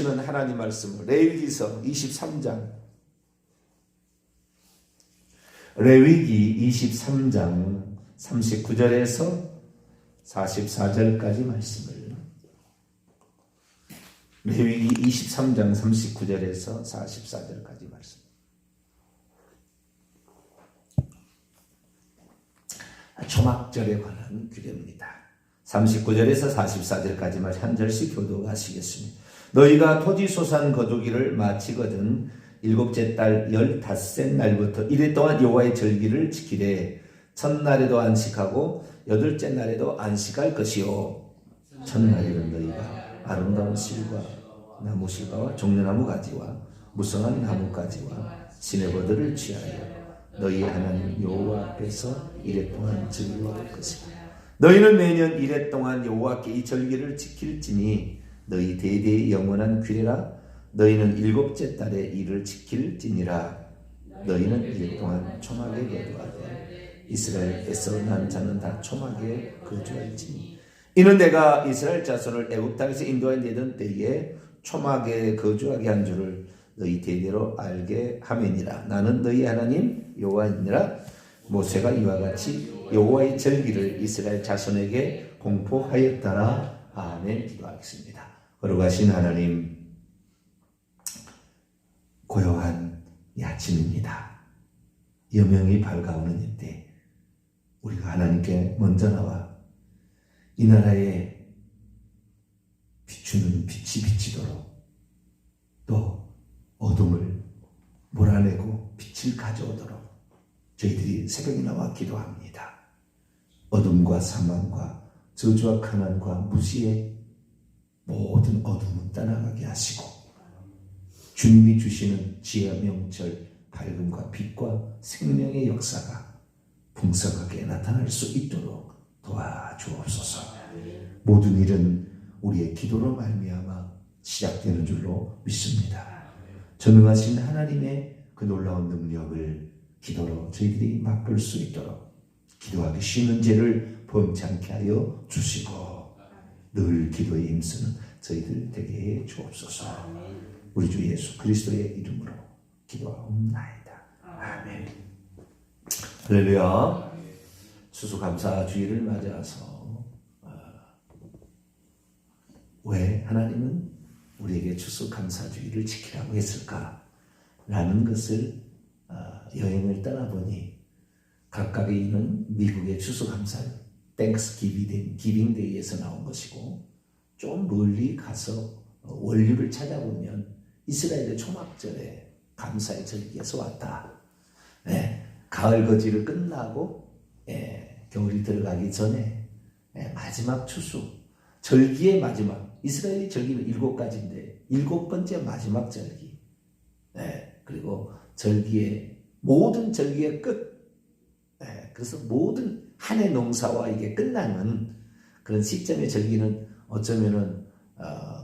주시는 하나님 말씀을 레위기서 23장 레위기 23장 39절에서 44절까지 말씀을 레위기 23장 39절에서 44절까지 말씀. 초막절에 관한 규례입니다. 39절에서 44절까지 말 한 절씩 교도하시겠습니다. 너희가 토지소산 거두기를 마치거든 일곱째 달 15셋 날부터 이래 동안 여호와의 절기를 지키되 첫날에도 안식하고 여덟째 날에도 안식할 것이요 첫날에는 너희가 아름다운 실과 나무 실과와 종려나무 가지와 무성한 나무 가지와 시내버들을 취하여 너희 하나님 여호와 앞에서 이래 동안 즐거워할 것이다. 너희는 매년 이래 동안 여호와께 이 절기를 지킬지니 너희 대대의 영원한 규례라. 너희는 일곱째 달에 이를 지킬지니라. 너희는 이래 동안 초막에 거두하되 이스라엘에서 난 자는 다 초막에 거주할지니 이는 내가 이스라엘 자손을 애굽 땅에서 인도하여 내던 때에 초막에 거주하게 한 줄을 너희 대대로 알게 하매니라. 나는 너희 하나님 여호와이니라. 모세가 이와 같이 여호와의 절기를 이스라엘 자손에게 공포하였더라. 아멘. 기도하겠습니다. 거룩하신 하나님, 고요한 이 아침입니다. 여명이 밝아오는 이때 우리가 하나님께 먼저 나와 이 나라에 비추는 빛이 비치도록 또 어둠을 몰아내고 빛을 가져오도록 저희들이 새벽에 나와 기도합니다. 어둠과 사망과 저주와 가난과 무시의 모든 어둠은 떠나가게 하시고 주님이 주시는 지혜와 명철, 밝음과 빛과 생명의 역사가 풍성하게 나타날 수 있도록 도와주옵소서. 모든 일은 우리의 기도로 말미암아 시작되는 줄로 믿습니다. 전능하신 하나님의 그 놀라운 능력을 기도로 저희들이 맛볼 수 있도록 기도하기 쉬운 죄를 범치 하여 주시고 늘 기도에 힘쓰는 저희들 되게 해 주옵소서. 우리 주 예수 그리스도의 이름으로 기도하옵나이다. 아멘. 할렐루야. 추수감사주일을 맞아서 왜 하나님은 우리에게 추수감사주일을 지키라고 했을까라는 것을 여행을 떠나보니 각각의 이는 미국의 추수감사 땡스기빙 데이에서 나온 것이고 좀 멀리 가서 원류를 찾아보면 이스라엘의 초막절에 감사의 절기에서 왔다. 가을 거지를 끝나고 겨울이 들어가기 전에 마지막 추수 절기의 마지막 이스라엘의 절기는 7가지인데 7번째 마지막 절기. 그리고 절기의 모든 절기의 끝. 그래서 모든 한 해 농사와 이게 끝나는 그런 시점의 절기는 어쩌면은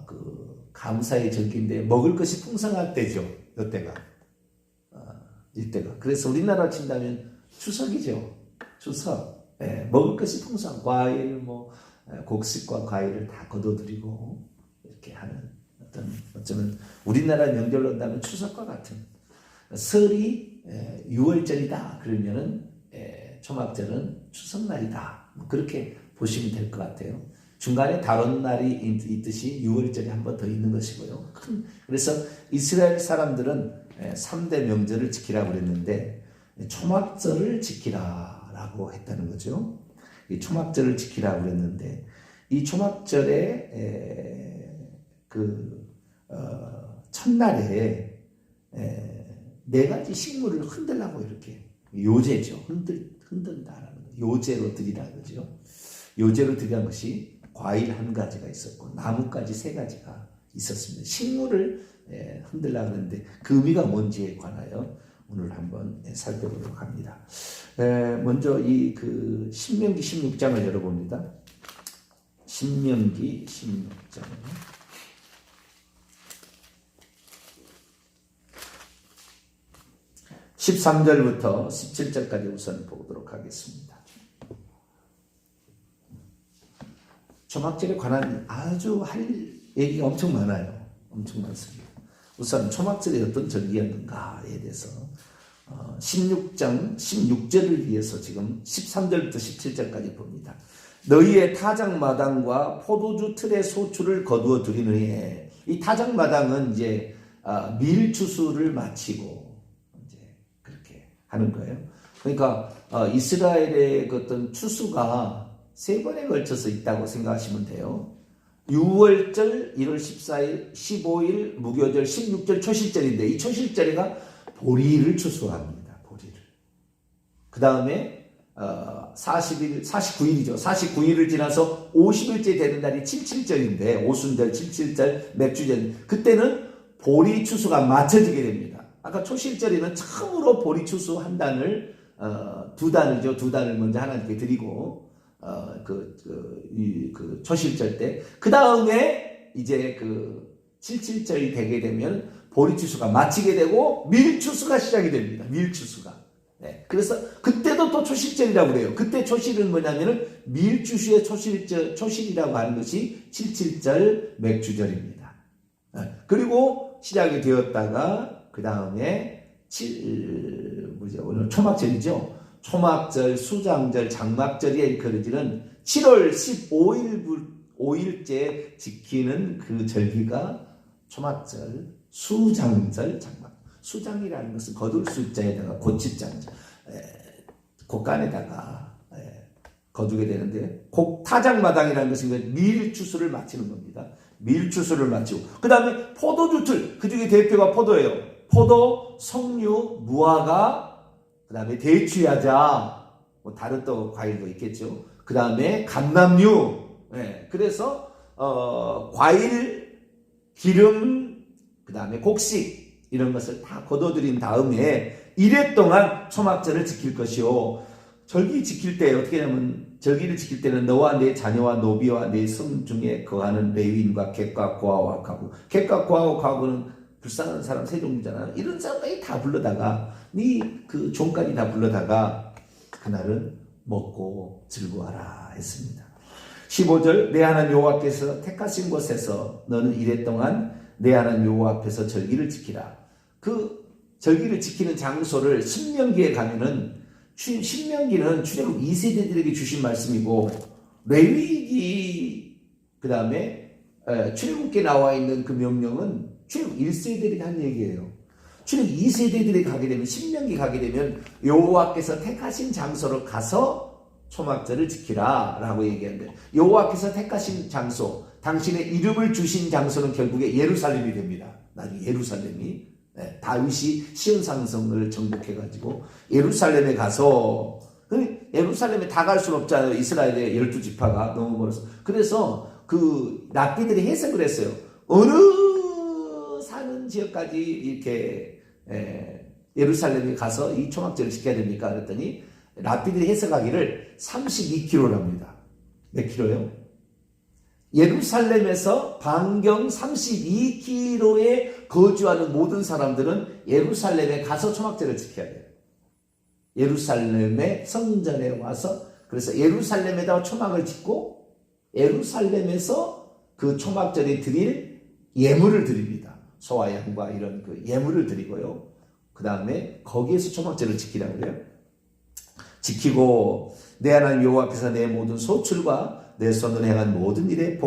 그 감사의 절기인데 먹을 것이 풍성할 때죠. 이때가. 이때가. 그래서 우리나라 친다면 추석이죠. 추석. 먹을 것이 풍성. 과일 곡식과 과일을 다 거둬들이고 이렇게 하는 어쩌면 우리나라 명절로 한다면 추석과 같은 설이 6월절이다 그러면은 초막절은 추석날이다 그렇게 보시면 될 것 같아요. 중간에 다른 날이 있듯이 6월절이 한 번 더 있는 것이고요. 그래서 이스라엘 사람들은 3대 명절을 지키라고 그랬는데 초막절을 지키라라고 했다는 거죠. 이 초막절을 지키라고 그랬는데 이 초막절에 첫날에 4가지 식물을 흔들라고 이렇게 요제죠. 흔든다라는 거. 요제로 드리라는 거죠. 요제로 드리라는 것이 과일 1가지가 있었고 나뭇가지 3가지가 있었습니다. 식물을 흔들라고 하는데 그 의미가 뭔지에 관하여 오늘 한번 살펴보도록 합니다. 먼저 신명기 16장을 열어봅니다. 신명기 16장 13절부터 17절까지 우선 보도록 하겠습니다. 초막절에 관한 아주 할 얘기가 엄청 많아요. 엄청 많습니다. 우선 초막절이 어떤 절기였는가에 대해서 16장 16절을 위해서 지금 13절부터 17절까지 봅니다. 너희의 타작마당과 포도주 틀의 소출을 거두어 드리느니, 이 타작마당은 이제 밀추수를 마치고 이제 그렇게 하는 거예요. 그러니까 이스라엘의 그 어떤 추수가 세 번에 걸쳐서 있다고 생각하시면 돼요. 6월절 1월 14일, 15일 무교절, 16절 초실절인데, 이 초실절에가 보리를 추수합니다. 보리를. 그 다음에 49일이죠. 49일을 지나서 50일째 되는 날이 77절인데, 오순절, 77절, 맥주절. 그때는 보리 추수가 맞춰지게 됩니다. 아까 초실절에는 처음으로 보리 추수 한 단을, 두 단을 먼저 하나님께 드리고, 초실절 때. 그 다음에 이제 77절이 되게 되면 보리추수가 마치게 되고 밀추수가 시작이 됩니다. 밀추수가. 네. 그래서 그때도 또 초실절이라고 그래요. 그때 초실은 뭐냐면은 밀추수의 초실이라고 하는 것이 77절 맥주절입니다. 네. 그리고 시작이 되었다가 그 다음에 오늘 초막절이죠. 초막절, 수장절, 장막절이 일컬어지는 7월 15일째 지키는 그 절기가 초막절, 수장절, 장막. 수장이라는 것은 거둘 숫자에다가 고치장절, 곡간에다가 거두게 되는데, 타작마당이라는 것은 밀추수를 마치는 겁니다. 밀추수를 마치고, 그 다음에 포도주틀, 그 중에 대표가 포도예요. 포도, 석류, 무화과, 그 다음에 대추야자, 뭐 다른 또 과일도 있겠죠. 그 다음에 감남류. 그래서 과일, 기름, 그 다음에 곡식 이런 것을 다 거둬들인 다음에 1회 동안 초막절을 지킬 것이요. 절기 지킬 때 어떻게 하냐면, 절기를 지킬 때는 너와 내 자녀와 노비와 내 성 중에 거하는 레위인과 객과 고아와 가구. 객과 고아와 가구는 불쌍한 사람 세 종류잖아. 이런 사람까지 다 불러다가, 그 종까지 다 불러다가 그날은 먹고 즐거워하라 했습니다. 15절, 내 하나님 여호와께서 택하신 곳에서 너는 이래 동안 내 하나님 여호와 앞에서 절기를 지키라. 그 절기를 지키는 장소를 신명기에 가면은, 신명기는 출애굽 2세대들에게 주신 말씀이고, 레위기 그 다음에 출애굽기에 나와 있는 그 명령은 출애굽 1세대들이 한 얘기예요. 출애굽 2세대들이 가게 되면, 신명기 가게 되면 여호와께서 택하신 장소로 가서 초막절을 지키라 라고 얘기하는데, 여호와께서 택하신 장소, 당신의 이름을 주신 장소는 결국에 예루살렘이 됩니다. 나중에 예루살렘이, 다윗이 시온산성을 정복해가지고 예루살렘에 가서, 예루살렘에 다 갈 수는 없잖아요. 이스라엘의 12지파가 너무 멀어서. 그래서 그 랍비들이 해석을 했어요. 어느 사는 지역까지 이렇게 예루살렘에 가서 이 초막절을 지켜야 됩니까? 그랬더니 랍비들이 해석하기를 32km랍니다. 몇 킬로요? 예루살렘에서 반경 32km에 거주하는 모든 사람들은 예루살렘에 가서 초막절을 지켜야 돼요. 예루살렘의 성전에 와서, 그래서 예루살렘에다가 초막을 짓고 예루살렘에서 그 초막절에 드릴 예물을 드립니다. 소와 양과 이런 그 예물을 드리고요. 그 다음에 거기에서 초막절을 지키라고 그래요. 지키고 내 하나님 여호와께서 내 모든 소출과 내 손으로 행한 모든 일에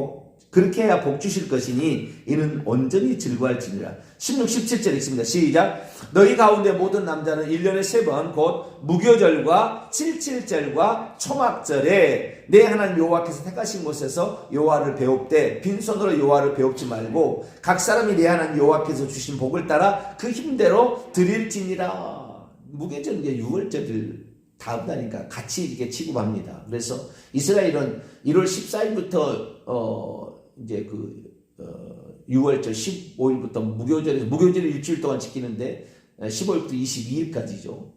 그렇게 해야 복 주실 것이니 이는 온전히 즐거워할지니라. 16, 17절 있습니다. 시작. 너희 가운데 모든 남자는 1년에 3번 곧 무교절과 77절과 초막절에 내 하나님 여호와께서 택하신 곳에서 여호와를 배웁되 빈손으로 여호와를 배웁지 말고 각 사람이 내 하나님 여호와께서 주신 복을 따라 그 힘대로 드릴지니라. 무교절은 이제 6월절을 다음 날이니까 같이 이렇게 취급합니다. 그래서 이스라엘은 1월 14일부터 6월절 15일부터 무교절을 일주일 동안 지키는데 15일부터 22일까지죠.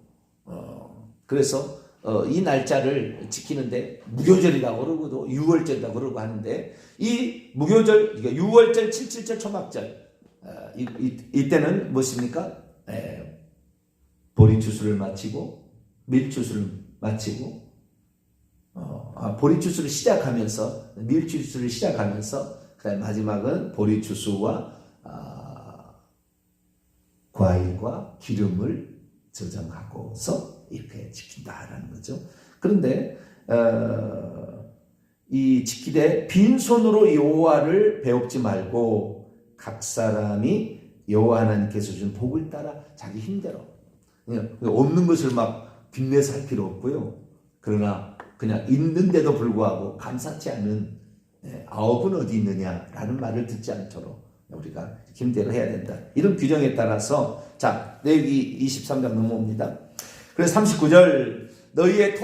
그래서 이 날짜를 지키는데 무교절이라고 그러고도 6월절이라고 그러고 하는데, 이 무교절, 그러니까 6월절, 77절, 초막절, 이때는 무엇입니까? 보리추수를 마치고 밀추수를 마치고 보리추수를 시작하면서 밀추수를 시작하면서 그다음 마지막은 보리추수와 과일과 기름을 저장하고서 이렇게 지킨다라는 거죠. 그런데 이 지키되 빈손으로 여호와를 배웁지 말고 각 사람이 여호와 하나님께서 준 복을 따라 자기 힘대로 없는 것을 막 빚내서 할 필요 없고요. 그러나 그냥 있는데도 불구하고 감사치 않은 아홉은 어디 있느냐라는 말을 듣지 않도록 우리가 힘대로 해야 된다. 이런 규정에 따라서 자, 레위기 23장 넘어옵니다. 그래서 39절 너희의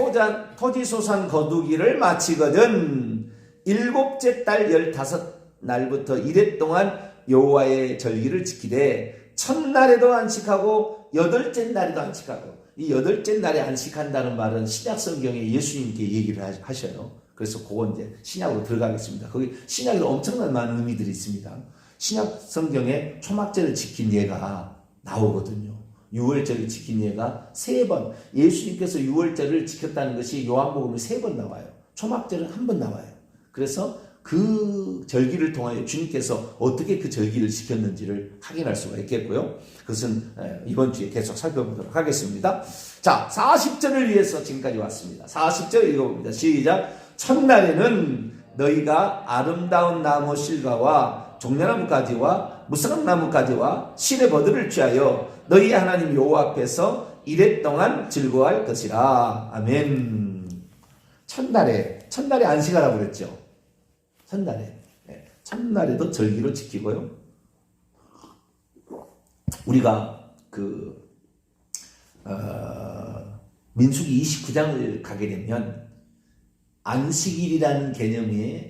토지소산 거두기를 마치거든 일곱째 달 15날부터 이래 동안 여호와의 절기를 지키되 첫날에도 안식하고 여덟째 날에도 안식하고 이 여덟째 날에 안식한다는 말은 신약 성경에 예수님께 얘기를 하셔요. 그래서 그건 이제 신약으로 들어가겠습니다. 거기 신약에도 엄청난 많은 의미들이 있습니다. 신약 성경에 초막절을 지킨 예가 나오거든요. 유월절을 지킨 예가 3번, 예수님께서 유월절을 지켰다는 것이 요한복음에 3번 나와요. 초막절은 1번 나와요. 그래서 그 절기를 통하여 주님께서 어떻게 그 절기를 지켰는지를 확인할 수가 있겠고요. 그것은 이번 주에 계속 살펴보도록 하겠습니다. 자, 40절을 위해서 지금까지 왔습니다. 40절 읽어봅니다. 시작. 첫날에는 너희가 아름다운 나무 실과와 종려나무가지와 무화과나무가지와 실의 버들을 취하여 너희 하나님 여호와 앞에서 이래 동안 즐거워할 것이라. 아멘. 첫날에 안식하라고 그랬죠. 첫날에도 절기를 지키고요. 우리가 민수기 29장을 가게 되면 안식일이라는 개념이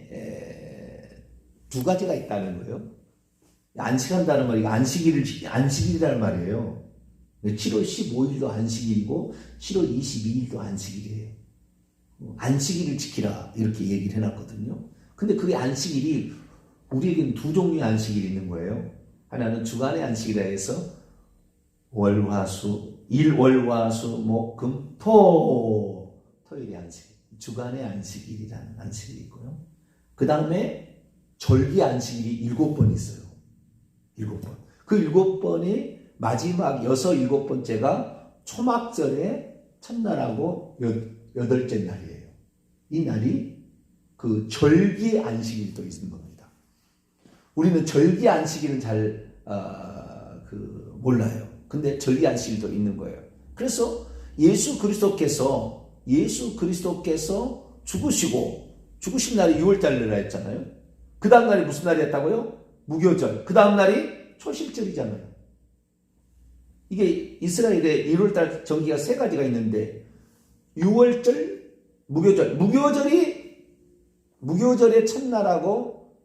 두 가지가 있다는 거예요. 안식한다는 말이 안식일이라는 말이에요. 7월 15일도 안식일이고 7월 22일도 안식일이에요. 안식일을 지키라 이렇게 얘기를 해놨거든요. 근데 그게 안식일이 우리에게는 두 종류의 안식일이 있는 거예요. 하나는 주간의 안식이라 해서 일월화수 목금 토요일이 안식, 주간의 안식일이라는 안식일이 있고요. 그 다음에 절기 안식일이 7번 있어요. 7번. 그 7번이 마지막 7번째가 초막절의 첫날하고 여덟째 날이에요. 이 날이 그 절기 안식일도 있는 겁니다. 우리는 절기 안식일은 잘 몰라요. 근데 절기 안식일도 있는 거예요. 그래서 예수 그리스도께서 죽으신 날이 6월달이라 했잖아요. 그 다음 날이 무슨 날이었다고요? 무교절. 그 다음 날이 초실절이잖아요. 이게 이스라엘의 1월달 정기가 3가지가 있는데 6월절, 무교절. 무교절의 첫날하고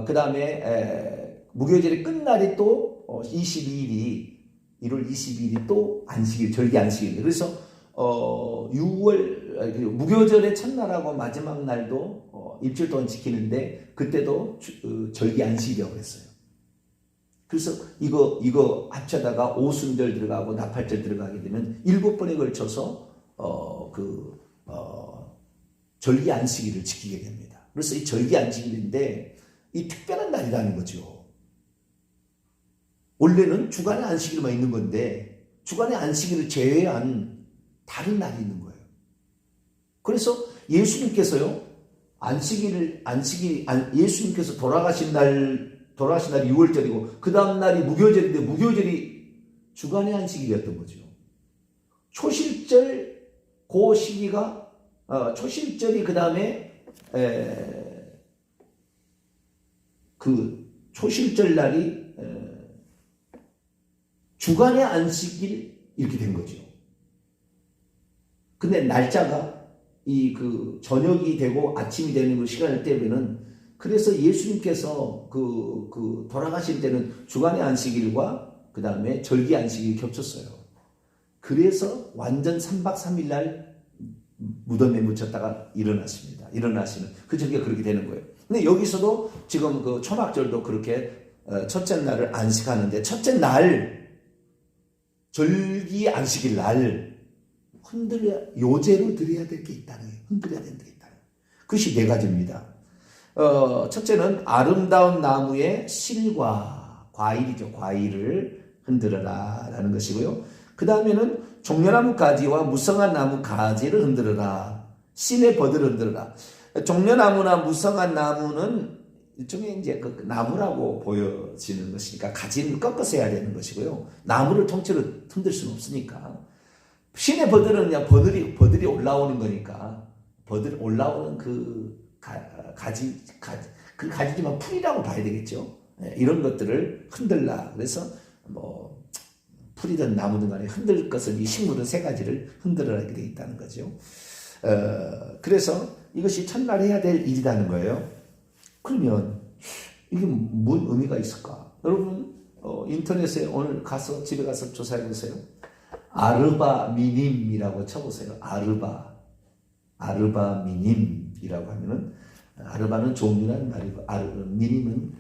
그 다음에 무교절의 끝날이 또 22일이 1월 22일이 또 안식일, 절기 안식일이에요. 그래서 무교절의 첫날하고 마지막 날도 일주일 동안 지키는데 그때도 절기 안식이라고 했어요. 그래서 이거 합쳐다가 오순절 들어가고 나팔절 들어가게 되면 7번에 걸쳐서 절기 안식일을 지키게 됩니다. 그래서 이 절기 안식일인데 이 특별한 날이라는 거죠. 원래는 주간의 안식일만 있는 건데 주간의 안식일을 제외한 다른 날이 있는 거예요. 그래서 예수님께서요 예수님께서 돌아가신 날이 6월절이고 그 다음 날이 무교절인데 무교절이 주간의 안식일이었던 거죠. 초실절 그 시기가 초실절이 그 다음에 그 초실절 날이 주간의 안식일 이렇게 된 거죠. 근데 날짜가 저녁이 되고 아침이 되는 그 시간을 떼면은 그래서 예수님께서 돌아가실 때는 주간의 안식일과 그 다음에 절기 안식일이 겹쳤어요. 그래서 완전 3박 3일 날 무덤에 묻혔다가 일어나시는 그 절기가 그렇게 되는 거예요. 근데 여기서도 지금 그 초막절도 그렇게 첫째 날을 안식하는데 첫째 날 절기 안식일 날 요제로 드려야 될 게 있다는 거예요. 흔들어야 되는 게 있다는 거예요. 그것이 4가지입니다. 첫째는 아름다운 나무의 실과 과일이죠. 과일을 흔들어라 라는 것이고요. 그 다음에는 종려나무 가지와 무성한 나무 가지를 흔들어라. 신의 버들을 흔들어라. 종려나무나 무성한 나무는 일종의 이제 그 나무라고 보여지는 것이니까 가지는 꺾어서 해야 되는 것이고요. 나무를 통째로 흔들 수는 없으니까. 신의 버들은 그냥 버들이 올라오는 거니까 버들 올라오는 그 가지지만 풀이라고 봐야 되겠죠. 이런 것들을 흔들라. 그래서 뭐 풀이든 나무든 간에 흔들 것을 이 식물은 세 가지를 흔들어라 이렇게 되어 있다는 거죠. 그래서 이것이 첫날 해야 될 일이라는 거예요. 그러면 이게 뭔 의미가 있을까? 여러분 인터넷에 오늘 집에 가서 조사해 보세요. 아르바 미님이라고 쳐보세요. 아르바 미님이라고 하면은 아르바는 종류라는 말이고 미님은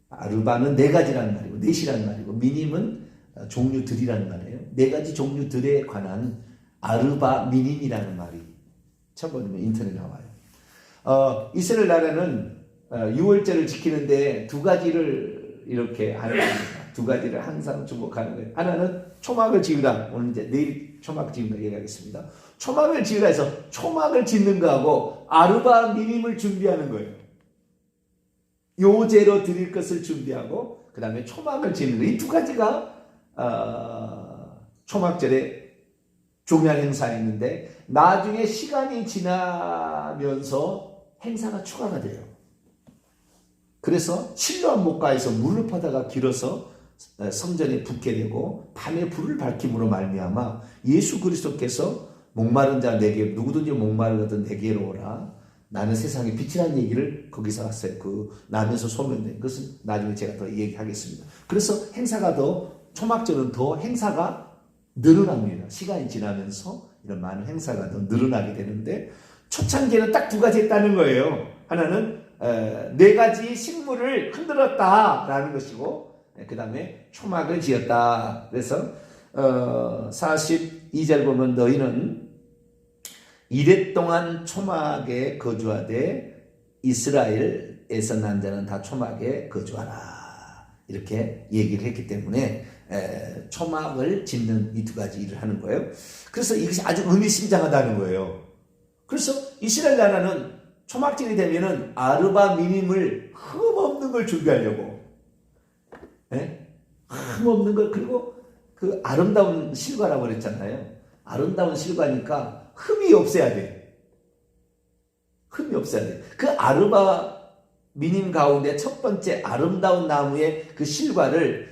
아르바는 네 가지라는 말이고 넷이라는 말이고 미님은 종류들이라는 말이에요. 네 가지 종류들에 관한 아르바 미님이라는 말이 쳐보면 인터넷에 나와요. 이스라엘 나라는 유월절을 지키는데 두 가지를 이렇게 하는 겁니다. 두 가지를 항상 주목하는 거예요. 하나는 초막을 지으라. 오늘 이제 내일 초막 지은 거 얘기하겠습니다. 초막을 지으라 해서 초막을 짓는 거하고 아르바 미님을 준비하는 거예요. 요제로 드릴 것을 준비하고 그 다음에 초막을 짓는 거. 이 두 가지가 초막절의 중요한 행사였는데 나중에 시간이 지나면서 행사가 추가가 돼요. 그래서 실로암 목가에서 물을 퍼다가 길어서 성전에 붓게 되고 밤에 불을 밝힘으로 말미암아 예수 그리스도께서 목마른 자 내게 누구든지 목마르거든 내게로 오라. 나는 세상의 빛이라는 얘기를 거기서 왔어요. 그 나면서 소명된 그것은 나중에 제가 더 얘기하겠습니다. 그래서 행사가 초막절은 더 행사가 늘어납니다. 시간이 지나면서 이런 많은 행사가 더 늘어나게 되는데 초창기에는 딱 두 가지 했다는 거예요. 하나는 네 가지 식물을 흔들었다라는 것이고 그 다음에 초막을 지었다. 그래서 42절 보면 너희는 이랫동안 초막에 거주하되 이스라엘에서 난 자는 다 초막에 거주하라. 이렇게 얘기를 했기 때문에 초막을 짓는 이 두 가지 일을 하는 거예요. 그래서 이것이 아주 의미심장하다는 거예요. 그래서 이스라엘 나라는 초막절이 되면은 아르바 미님을 흠없는 걸 준비하려고. 흠없는 걸, 그리고 그 아름다운 실과라고 그랬잖아요. 아름다운 실과니까 흠이 없어야 돼. 흠이 없어야 돼. 그 아르바 미님 가운데 첫 번째 아름다운 나무의 그 실과를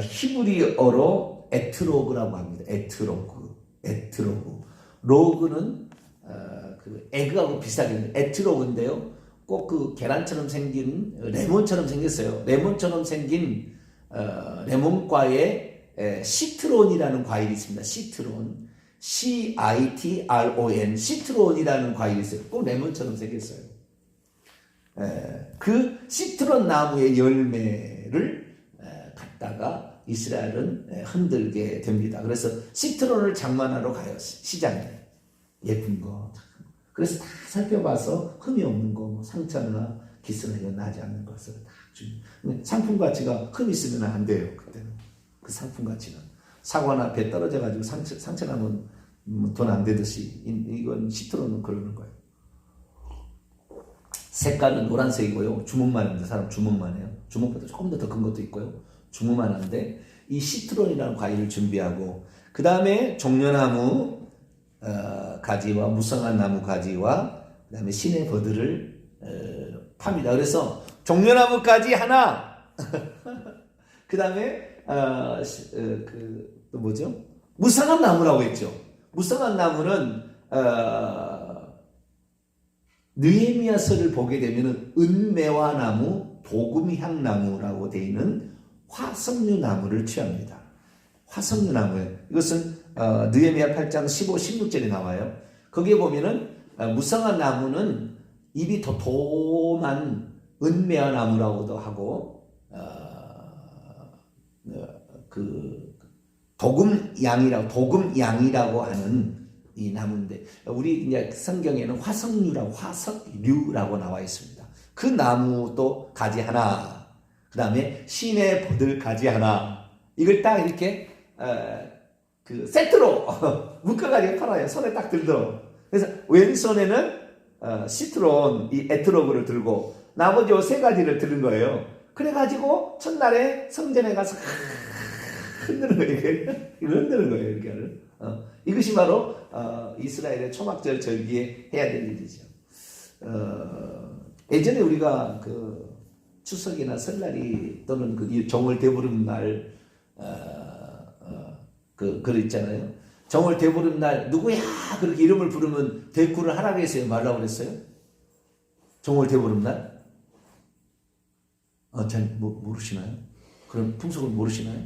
히브리어로 에트로그라고 합니다. 에트로그. 로그는 그 에그하고 비슷하게 에트로그인데요. 꼭 그 계란처럼 생긴 레몬처럼 생겼어요. 레몬처럼 생긴 레몬과에 시트론이라는 과일이 있습니다. 시트론. CITRON. 시트론이라는 과일이 있어요. 꼭 레몬처럼 생겼어요. 그 시트론 나무의 열매를 갖다가 이스라엘은 흔들게 됩니다. 그래서 시트론을 장만하러 가요. 시장에. 예쁜 거. 그래서 다 살펴봐서 흠이 없는 거, 상처나 기스나 나지 않는 것을 다 주는. 상품 가치가 흠 있으면 안 돼요. 그때는. 그 상품 가치는. 사과나 배 떨어져가지고 상처 나면 돈 안 되듯이 이건 시트론은 그러는 거예요. 색깔은 노란색이고요. 주먹만 합니다. 사람 주먹만 해요. 주먹보다 조금 더 큰 것도 있고요. 주먹만 한데 이 시트론이라는 과일을 준비하고 그 다음에 종려나무 가지와 무성한 나무 가지와 그 다음에 신의 버들을 팝니다. 그래서 종려나무까지 하나 그 다음에 또 뭐죠? 무성한 나무라고 했죠. 무성한 나무는 느헤미야서를 보게 되면 은매화 나무, 도금향 나무라고 되어 있는 화석류 나무를 취합니다. 화석류 나무예요. 이것은 느헤미야 8장 15, 16절에 나와요. 거기에 보면은 무성한 나무는 입이 더 도만 은매화 나무라고도 하고 그 도금양이라고 하는 이 나무인데 우리 이제 성경에는 화석류라고 나와 있습니다. 그 나무도 가지 하나, 그 다음에 신의 버들 가지 하나, 이걸 딱 이렇게 그 세트로 묶어가지고 팔아요. 손에 딱 들도록. 그래서 왼손에는 시트론, 이 에트로그를 들고 나머지 세 가지를 들은 거예요. 그래가지고 첫날에 성전에 가서 흔드는 거예요. 이걸 흔드는 거예요. 이렇게. 이것이 바로 이스라엘의 초막절 절기에 해야 될 일이죠. 예전에 우리가 그 추석이나 설날이 또는 그 정월 대보름 날 그 있잖아요. 정월 대보름 날 누구야 그렇게 이름을 부르면 대꾸를 하라고 했어요, 말라고 그랬어요? 정월 대보름 날? 잘 모르시나요? 그럼 풍속을 모르시나요?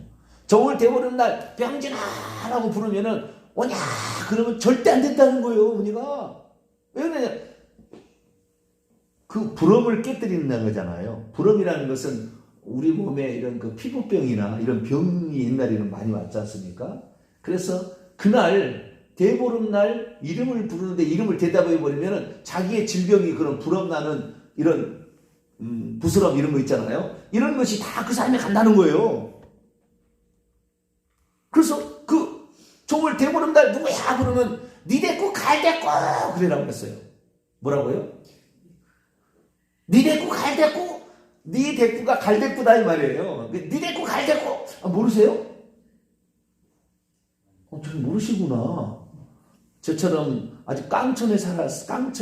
정월 대보름 날 병진아라고 부르면은 오냐 그러면 절대 안 된다는 거예요, 어머니가. 왜 그러냐? 그 불엄을 깨뜨린다는 거잖아요. 불엄이라는 것은 우리 몸에 이런 그 피부병이나 이런 병이 옛날에는 많이 왔지 않습니까? 그래서 그날 대보름날 이름을 부르는데 이름을 대답해 버리면은 자기의 질병이 그런 불엄 나는 이런 부스럼 이런 거 있잖아요. 이런 것이 다 그 사람에 간다는 거예요. 그래서 그 정월 대보름날 누구야 그러면 니 데리고 갈 데꼬 그래라고 했어요. 뭐라고요? 니 데리고 갈 데꼬. 니 데리고가 갈 데꼬다 이 말이에요. 니 데리고 갈 데꼬. 모르세요? 잘 모르시구나. 저처럼 아주 깡촌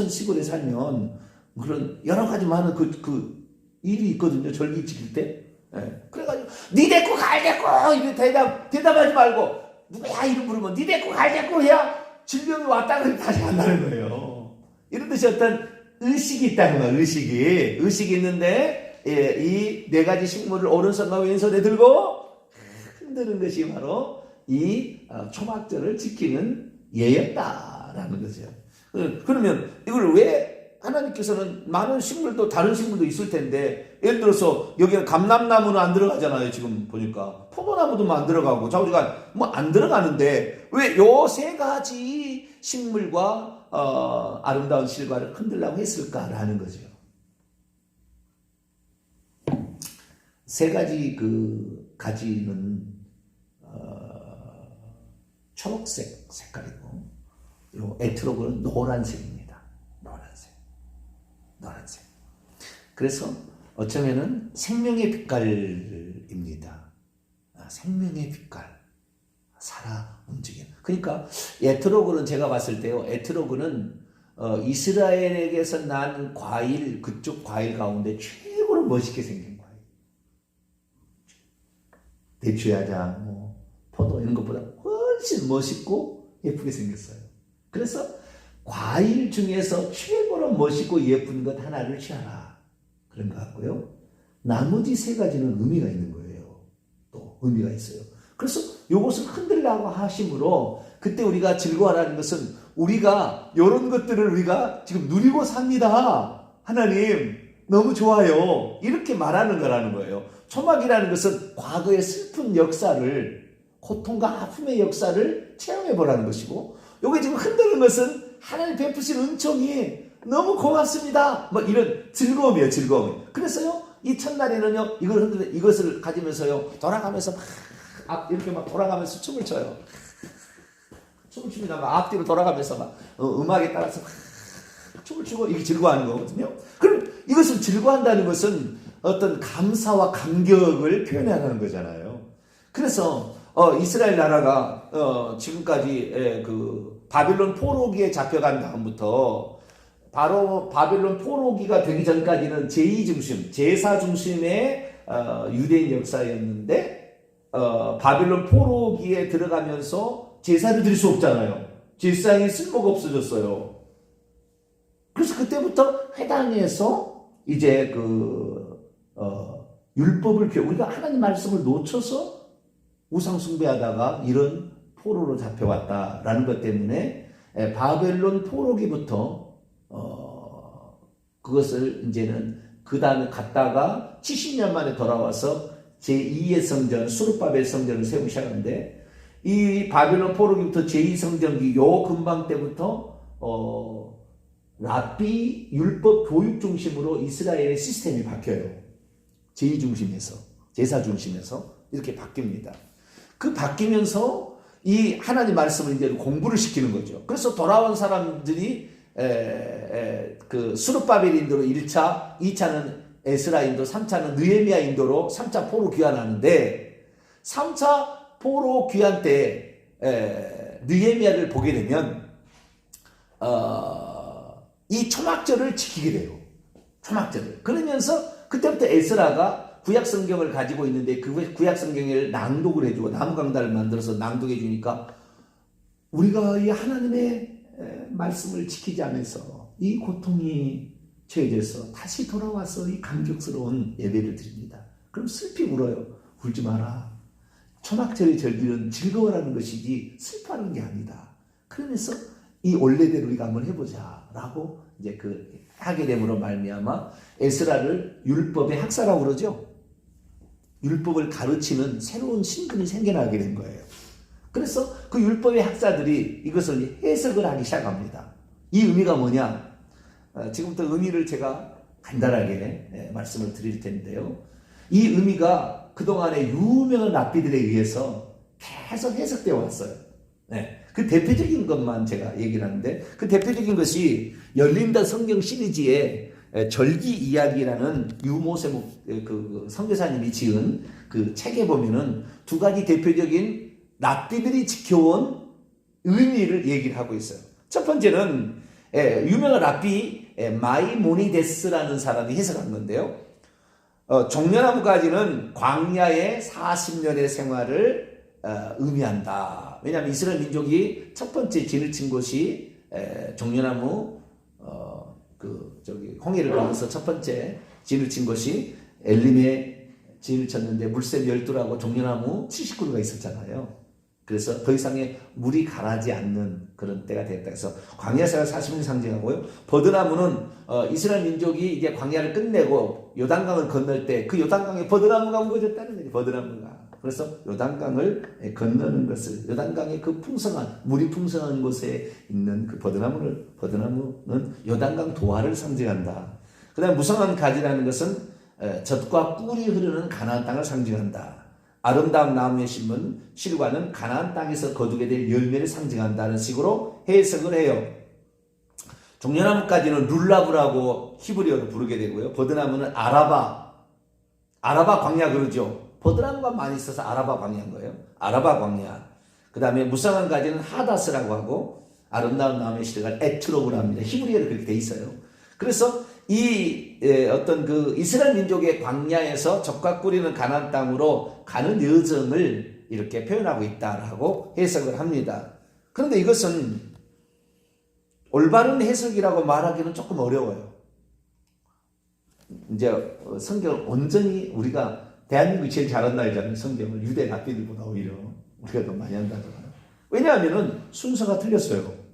시골에 살면 그런 여러 가지 많은 그 일이 있거든요. 절기 지킬 때. 네. 그래가지고 니 데리고 갈 데꼬 이렇게 대답하지 말고 누구야 이름 부르면 니 데리고 갈 데꼬 해야 질병이 왔다 그러면 다시 간다는 거예요. 이런 뜻이 어떤 의식이 있다는 거야. 의식이 있는데 이 네 가지 식물을 오른손과 왼손에 들고 흔드는 것이 바로 이 초막절을 지키는 예였다라는 거죠. 그러면 이걸 왜 하나님께서는 많은 식물도 다른 식물도 있을 텐데 예를 들어서 여기는 감람나무는 안 들어가잖아요. 지금 보니까 포도나무도 안 들어가고 자 우리가 뭐 안 들어가는데 왜 요 세 가지 식물과 아름다운 실과를 흔들라고 했을까라는 거죠. 세 가지 그 가지는 초록색 색깔이고 요 에트로그는 노란색입니다. 노란색. 그래서 어쩌면은 생명의 빛깔입니다. 생명의 빛깔. 살아 움직이는. 그러니까 에트로그는 제가 봤을 때요. 에트로그는 이스라엘에게서 난 과일 그쪽 과일 가운데 최고로 멋있게 생긴 과일. 대추야자, 포도 이런 것보다 훨씬 멋있고 예쁘게 생겼어요. 그래서 과일 중에서 최고로 멋있고 예쁜 것 하나를 취하라. 그런 것 같고요. 나머지 세 가지는 의미가 있는 거예요. 또 의미가 있어요. 그래서 이것을 흔들라고 하심으로 그때 우리가 즐거워하라는 것은 우리가 이런 것들을 우리가 지금 누리고 삽니다. 하나님 너무 좋아요. 이렇게 말하는 거라는 거예요. 초막이라는 것은 과거의 슬픈 역사를 고통과 아픔의 역사를 체험해 보라는 것이고 여기 지금 흔드는 것은 하나님 베푸신 은총이 너무 고맙습니다. 뭐 이런 즐거움이에요. 즐거움. 그래서요 이 첫날에는요 이걸 흔드는 이것을 가지면서요 돌아가면서 막 이렇게 막 돌아가면서 춤을 춰요. 춤을 춥니다. 막 앞뒤로 돌아가면서 막 음악에 따라서 막 춤을 추고 이게 즐거워하는 거거든요. 그럼 이것을 즐거워한다는 것은 어떤 감사와 감격을 표현하는 거잖아요. 그래서 이스라엘 나라가 지금까지 그 바빌론 포로기에 잡혀간 다음부터 바로 바빌론 포로기가 되기 전까지는 제2중심, 제사 중심의 유대인 역사였는데 바빌론 포로기에 들어가면서 제사를 드릴 수 없잖아요. 제사장이 쓸모가 없어졌어요. 그래서 그때부터 회당에서 이제 율법을 우리가 하나님 말씀을 놓쳐서 우상 숭배하다가 이런 포로로 잡혀왔다라는 것 때문에 바벨론 포로기부터 그것을 이제는 그 다음에 갔다가 70년 만에 돌아와서 제2의 성전 수르바벨 성전을 세우기 시작하는데 이 바벨론 포로기부터 제2성전기 요 근방 때부터 랍비 율법 교육 중심으로 이스라엘의 시스템이 바뀌어요. 제2 중심에서 제사 중심에서 이렇게 바뀝니다. 그 바뀌면서 이 하나님 말씀을 이제 공부를 시키는 거죠. 그래서 돌아온 사람들이 그 수르바벨 인도로 1차, 2차는 에스라 인도, 3차는 느헤미야 인도로 3차 포로 귀환하는데 3차 포로 귀환 때 느헤미야를 보게 되면 이 초막절을 지키게 돼요. 초막절을. 그러면서 그때부터 에스라가 구약 성경을 가지고 있는데 그 구약 성경을 낭독을 해주고 나무 강단을 만들어서 낭독해 주니까 우리가 이 하나님의 말씀을 지키지 않아서 이 고통이 처해져서 다시 돌아와서 이 감격스러운 예배를 드립니다. 그럼 슬피 울어요. 울지 마라. 초막절의 절기는 즐거워라는 것이지 슬퍼하는 게 아니다. 그러면서 이 원래대로 우리가 한번 해보자라고 이제 그 하게 됨으로 말미암아 에스라를 율법의 학사라고 그러죠. 율법을 가르치는 새로운 신분이 생겨나게 된 거예요. 그래서 그 율법의 학사들이 이것을 해석을 하기 시작합니다. 이 의미가 뭐냐? 지금부터 의미를 제가 간단하게 말씀을 드릴 텐데요. 이 의미가 그동안의 유명한 랍비들에 의해서 계속 해석되어 왔어요. 그 대표적인 것만 제가 얘기를 하는데 그 대표적인 것이 열린다 성경 시리즈의 절기 이야기라는 유모세 그 선교사님이 지은 그 책에 보면은 두 가지 대표적인 랍비들이 지켜온 의미를 얘기를 하고 있어요. 첫 번째는 유명한 랍비 마이모니데스라는 사람이 해석한 건데요. 종려나무가지는 광야의 40년의 생활을 의미한다. 왜냐하면 이스라엘 민족이 첫 번째 진을 친 곳이 종려나무 홍해를 건너서 첫 번째 진을 친 곳이 엘림에 진을 쳤는데 물샘 12라고 종려나무 70그루가 있었잖아요. 그래서 더 이상의 물이 가라지 않는 그런 때가 됐다. 그래서 광야 생활 40년 상징하고요. 버드나무는 이스라엘 민족이 이제 광야를 끝내고 요단강을 건널 때 그 요단강에 버드나무가 우거졌다는 거죠. 버드나무가. 그래서 요단강을 건너는 것을 요단강의 그 풍성한 물이 풍성한 곳에 있는 그 버드나무는 요단강 도화를 상징한다. 그다음 무성한 가지라는 것은 젖과 꿀이 흐르는 가나안 땅을 상징한다. 아름다운 나무의 실과는 가나안 땅에서 거두게 될 열매를 상징한다는 식으로 해석을 해요. 종려나무까지는 룰라브라고 히브리어로 부르게 되고요. 버드나무는 아라바 광야 그러죠. 버드나무가 많이 있어서 아라바 광야인 거예요. 아라바 광야. 그 다음에 무성한 가지는 하다스라고 하고 아름다운 나무의 실과는 에트로브라고 합니다. 히브리어로 그렇게 돼 있어요. 그래서 이 어떤 그 이스라엘 민족의 광야에서 젖과 꿀이는 가나안 땅으로 가는 여정을 이렇게 표현하고 있다라고 해석을 합니다. 그런데 이것은 올바른 해석이라고 말하기는 조금 어려워요. 이제 성경을 온전히 우리가 대한민국이 제일 잘한다 하잖아요. 성경을 유대 랍비들보다 오히려 우리가 더 많이 한다잖아요. 왜냐하면 순서가 틀렸어요.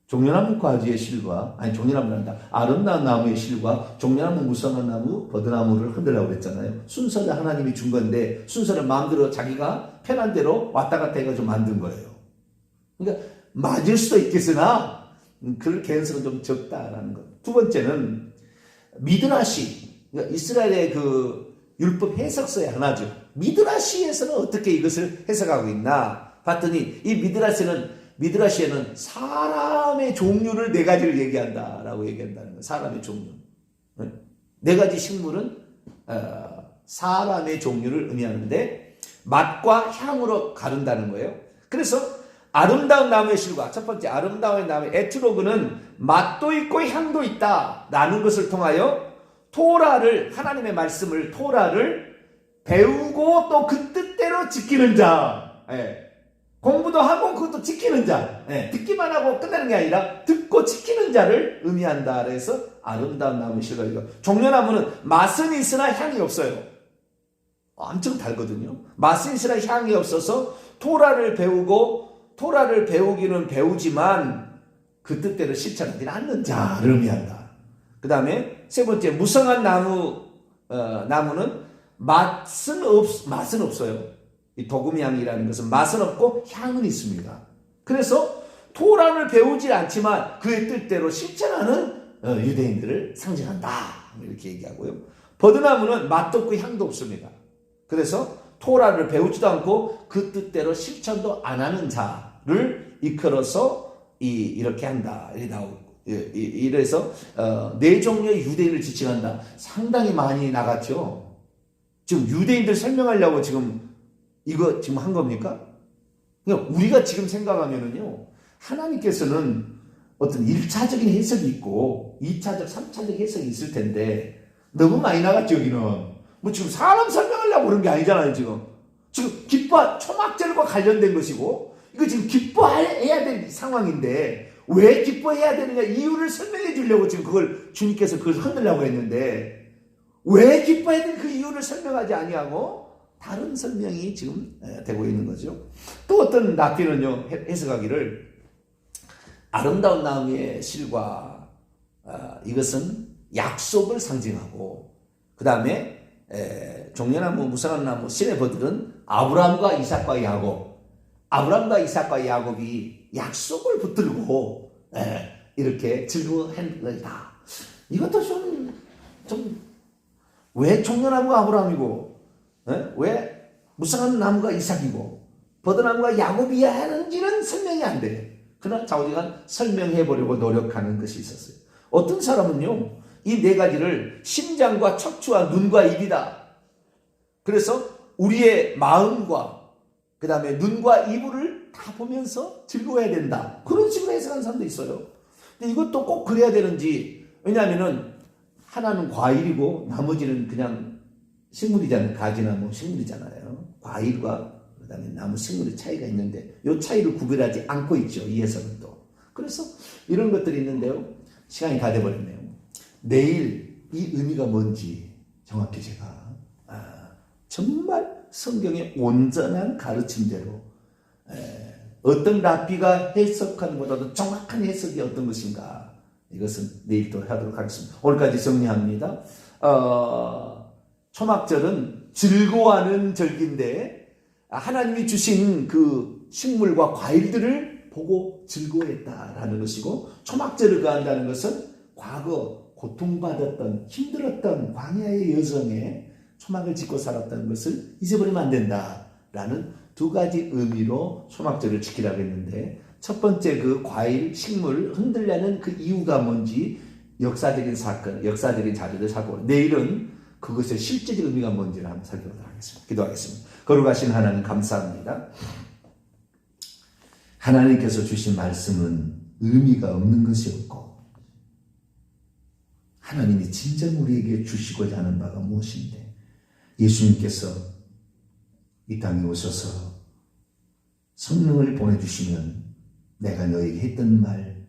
종려나무 가지의 실과 종려나무란다. 아름다운 나무의 실과 종려나무 무성한 나무 버드나무를 흔들라고 그랬잖아요. 순서를 하나님이 준 건데 순서를 마음대로 자기가 편한 대로 왔다 갔다 해가지고 만든 거예요. 그러니까 맞을 수도 있겠으나 그럴 개연성은 좀 적다라는 것. 두 번째는 미드라시, 그러니까 이스라엘의 그 율법 해석서의 하나죠. 미드라시에서는 어떻게 이것을 해석하고 있나 봤더니 이 미드라시에는 사람의 종류를 네 가지를 얘기한다라고 얘기한다는 거예요. 사람의 종류. 네 가지 식물은 사람의 종류를 의미하는데 맛과 향으로 가른다는 거예요. 그래서 아름다운 나무의 실과 첫 번째 아름다운 나무의 에트로그는 맛도 있고 향도 있다라는 것을 통하여 하나님의 말씀을 토라를 배우고 또 그 뜻대로 지키는 자. 공부도 하고 그것도 지키는 자. 듣기만 하고 끝나는 게 아니라 듣고 지키는 자를 의미한다. 그래서 아름다운 나무의 실과이고 종려나무는 맛은 있으나 향이 없어요. 엄청 달거든요. 맛은 있으나 향이 없어서 토라를 배우기는 배우지만 그 뜻대로 실천하지 않는 자를 의미한다. 그 다음에 세 번째 무성한 나무는 맛은 없어요. 이 도금향이라는 것은 맛은 없고 향은 있습니다. 그래서 토라를 배우지 않지만 그의 뜻대로 실천하는 유대인들을 상징한다. 이렇게 얘기하고요. 버드나무는 맛도 없고 향도 없습니다. 그래서 토라를 배우지도 않고 그 뜻대로 실천도 안 하는 자를 이끌어서 이렇게 한다. 이래서 네 종류의 유대인을 지칭한다. 상당히 많이 나갔죠. 지금 유대인들 설명하려고 지금 이거 지금 한 겁니까? 그러니까 우리가 지금 생각하면은요, 하나님께서는 어떤 1차적인 해석이 있고 2차적, 3차적 해석이 있을 텐데 너무 많이 나갔죠. 여기는 뭐 지금 사람 설명하려고 그런 게 아니잖아요. 지금 초막절과 관련된 것이고 이거 지금 기뻐해야 될 상황인데 왜 기뻐해야 되느냐 이유를 설명해 주려고 지금 주님께서 그걸 흔들려고 했는데 왜 기뻐해야 되는 그 이유를 설명하지 아니하고 다른 설명이 지금 되고 있는 거죠. 또 어떤 랍비는요, 해석하기를 아름다운 나무의 실과 이것은 약속을 상징하고, 그 다음에 종려나무, 무성한 나무, 신의 버들은 아브라함과 이삭과 야곱, 아브라함과 이삭과 야곱이 약속을 붙들고 이렇게 즐거워한 것이다. 이것도 왜 종려나무가 아브라함이고 왜 무성한 나무가 이삭이고 버드나무가 야곱이야 하는지는 설명이 안 돼. 그러나 좌우지간 설명해 보려고 노력하는 것이 있었어요. 어떤 사람은요, 이 네 가지를 심장과 척추와 눈과 입이다. 그래서 우리의 마음과 그 다음에 눈과 입을 다 보면서 즐거워야 된다. 그런 식으로 해석하는 사람도 있어요. 근데 이것도 꼭 그래야 되는지, 왜냐하면은 하나는 과일이고 나머지는 그냥 식물이잖아요. 가지나무 식물이잖아요. 과일과 그 다음에 나무 식물의 차이가 있는데 이 차이를 구별하지 않고 있죠. 이 해석은 또. 그래서 이런 것들이 있는데요. 시간이 다 돼버렸네요. 내일 이 의미가 뭔지 정확히 제가 정말 성경의 온전한 가르침대로 어떤 랍비가 해석하는 것보다도 정확한 해석이 어떤 것인가, 이것은 내일 또 하도록 하겠습니다. 오늘까지 정리합니다. 초막절은 즐거워하는 절기인데 하나님이 주신 그 식물과 과일들을 보고 즐거워했다라는 것이고, 초막절을 가한다는 것은 과거 고통받았던 힘들었던 광야의 여정에 초막을 짓고 살았다는 것을 잊어버리면 안 된다라는 두 가지 의미로 초막절을 지키라고 했는데, 첫 번째 그 과일, 식물 흔들려는 그 이유가 뭔지 역사적인 사건, 역사적인 자료를 살펴보고, 내일은 그것의 실제적 의미가 뭔지를 한번 살펴보도록 하겠습니다. 기도하겠습니다. 거룩하신 하나님 감사합니다. 하나님께서 주신 말씀은 의미가 없는 것이 없고, 하나님이 진정 우리에게 주시고자 하는 바가 무엇인데, 예수님께서 이 땅에 오셔서 성령을 보내주시면 내가 너에게 했던 말,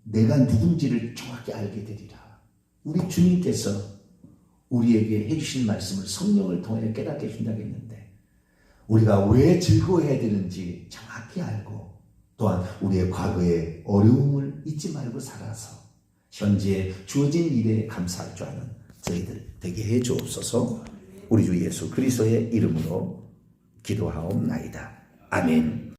내가 누군지를 정확히 알게 되리라. 우리 주님께서 우리에게 해주신 말씀을 성령을 통해 깨닫게 해준다고 했는데, 우리가 왜 즐거워해야 되는지 정확히 알고, 또한 우리의 과거의 어려움을 잊지 말고 살아서 현재 주어진 일에 감사할 줄 아는 저희들 되게 해 주옵소서. 우리 주 예수 그리스도의 이름으로 기도하옵나이다. 아멘.